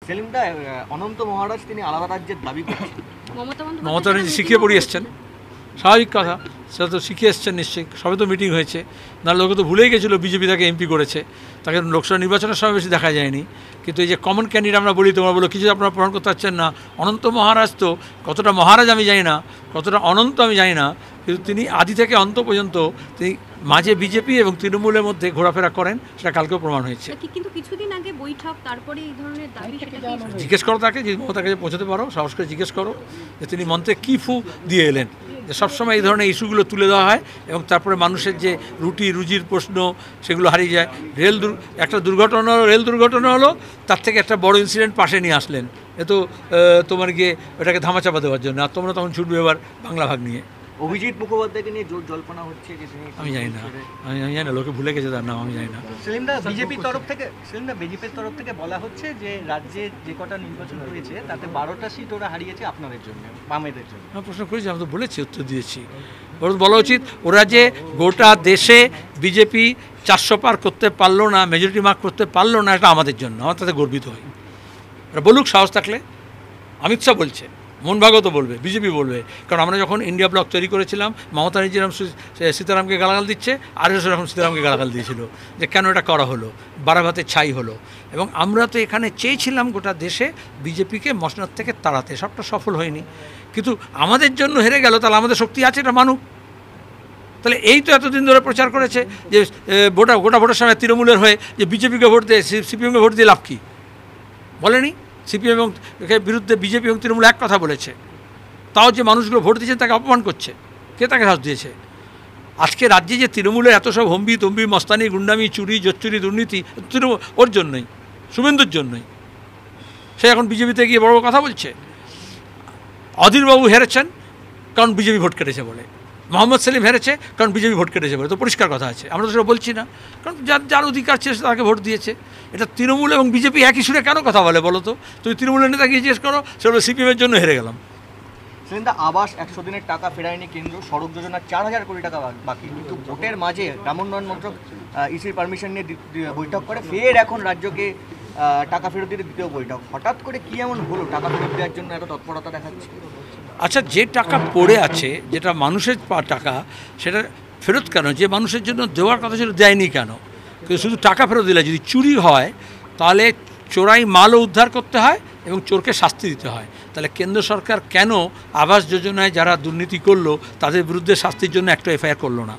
সেলিমদা, অনন্ত মহারাজ তিনি আলাদা রাজ্যের দাবি করছেন। মমতা ব্যানার্জি শিখিয়ে পড়িয়ে এসছেন, স্বাভাবিক কথা, সেটা তো শিখে এসছেন নিশ্চয়ই। সবে তো মিটিং হয়েছে, না লোকে তো ভুলেই গেছিলো বিজেপি তাকে এমপি করেছে, তাকে লোকসভা নির্বাচনের সময় বেশি দেখা যায়নি। কিন্তু এই যে কমন ক্যান্ডিডেট আমরা বলি, তোমরা বলো কিছু আপনারা প্রমাণ করতে পারছেন না। অনন্ত মহারাজ তো কতটা মহারাজ আমি জানি না, কতটা অনন্ত আমি জানি না, কিন্তু তিনি আদি থেকে অন্ত পর্যন্ত তিনি মাঝে বিজেপি এবং তৃণমূলের মধ্যে ঘোরাফেরা করেন, সেটা কালকেও প্রমাণ হয়েছে। কিন্তু কিছুদিন আগে বৈঠক, তারপরে এই ধরনের দাবি, জিজ্ঞেস করো তাকে, যে মমতাকে পৌঁছাতে পারো, সাহস করে জিজ্ঞেস করো যে তিনি মন্ত্রে কী ফু দিয়ে এলেন, যে সবসময় এই ধরনের ইস্যুগুলো তুলে দেওয়া হয় এবং তারপরে মানুষের যে রুজির প্রশ্ন সেগুলো হারিয়ে যায়। একটা দুর্ঘটনা হলো, রেল দুর্ঘটনা হলো, তার থেকে একটা বড় ইনসিডেন্ট পাশে নিয়ে আসলেন, এ তো তোমার গিয়ে ওটাকে ধামাচাপা দেওয়ার জন্য, আর তোমরা তখন ছুটবে এবার বাংলা ভাগ নিয়ে। অভিজিৎ মুখোপাধ্যায়কে নিয়ে জোর জল্পনা হচ্ছে যে তিনি, আমি জানি না, আমি জানি না, লোকে ভুলে গেছে তার নাম, আমি জানি না। সেলিমদা, বিজেপির তরফ থেকে বলা হচ্ছে যে রাজ্যে যে কটা নির্বাচন হয়েছে তাতে 12টা সিট ওরা হারিয়েছে আপনাদের জন্য, বামেদের জন্য। আমি প্রশ্ন করেছি, আমি তো বলেছি, উত্তর দিয়েছি। বরং বলা উচিত ওরা যে গোটা দেশে বিজেপি 400 পার করতে পারলো না, মেজরিটি মার্ক করতে পারলো না, এটা আমাদের জন্য, আমার তাতে গর্বিত হই। ওরা বলুক সাহস থাকলে, অমিত শাহ বলছে, মোহনভাগবত বলবে, বিজেপি বলবে। কারণ আমরা যখন ইন্ডিয়া ব্লক তৈরি করেছিলাম, মমতা ব্যানার্জি যেরকম সীতারামকে গালাগাল দিচ্ছে, আরএস এরকম সীতারামকে গালাগাল দিয়েছিল যে কেন এটা করা হলো, বারাভাতে ছাই হলো। এবং আমরা তো এখানে চেয়েছিলাম গোটা দেশে বিজেপিকে মসনদ থেকে তাড়াতে, সবটা সফল হয়নি, কিন্তু আমাদের জন্য হেরে গেল, তাহলে আমাদের শক্তি আছে, এটা মানুক। তাহলে এই তো এতদিন ধরে প্রচার করেছে যে গোটা ভোটের সময় তৃণমূলের হয়ে যে বিজেপিকে ভোট দিয়ে, সিপিএমকে ভোট দিয়ে লাভ কী বলেনি। সিপিএম এবং বিরুদ্ধে বিজেপি এবং তৃণমূল এক কথা বলেছে, তাও যে মানুষগুলো ভোট দিয়েছে তাকে অপমান করছে, কে তাকে সাহস দিয়েছে? আজকে রাজ্যে যে তৃণমূলের এত সব হম্বি তম্বি মস্তানি গুন্ডামি চুরি জোচ্চুরি দুর্নীতি, তৃণমূল ওর জন্যই, শুভেন্দুর জন্যই। সে এখন বিজেপিতে গিয়ে বড় কথা বলছে। অধীরবাবু হেরেছেন কারণ বিজেপি ভোট কেটেছে বলে, মোহাম্মদ সেলিম হেরেছে কারণ বিজেপি ভোট কেটেছে বলে, তো পরিষ্কার কথা আছে। আমরা তো সেটা বলছি না, কারণ যার অধিকার ছিল তাকে ভোট দিয়েছে। এটা তৃণমূল এবং বিজেপি একই সুরে কেন কথা বলে বলো তো? তুমি তৃণমূলের নেতাকে জিজ্ঞেস করো, সেগুলো সিপিএমের জন্য হেরে গেলাম। সেলিমদা, আবাস 100 দিনের টাকা ফেরায়নি কেন্দ্র, সড়ক যোজনা 4000 কোটি টাকা বাকি, কিন্তু ভোটের মাঝে গ্রামোন্নয়ন মন্ত্রক ইসির পারমিশন নিয়ে বৈঠক করে, ফের এখন রাজ্যকে টাকা ফেরত দিতে দ্বিতীয় বৈঠক। হঠাৎ করে কি এমন হলো টাকা ফেরত দেওয়ার জন্য এত তৎপরতা দেখাচ্ছে? আচ্ছা, যে টাকা পড়ে আছে, যেটা মানুষের টাকা, সেটা ফেরত কেন? যে মানুষের জন্য দেওয়ার কথা ছিল দেয়নি কেন? কিন্তু শুধু টাকা ফেরত দিলে যদি চুরি হয়, তাহলে চোরাই মালও উদ্ধার করতে হয় এবং চোরকে শাস্তি দিতে হয়। তাহলে কেন্দ্র সরকার কেন আবাস যোজনায় যারা দুর্নীতি করলো তাদের বিরুদ্ধে শাস্তির জন্য একটা এফআইআর করলো না?